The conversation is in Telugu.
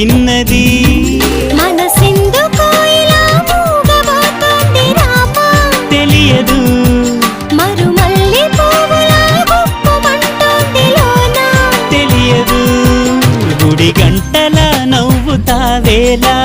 తిన్నది మనసెందుకో ఇలా మూగబోతోంది రామా తెలియదు మరుమల్లి పువ్వులా గుప్పుమంటోంది లోనా తెలియదు గుడి గంటల నవ్వుతావేలా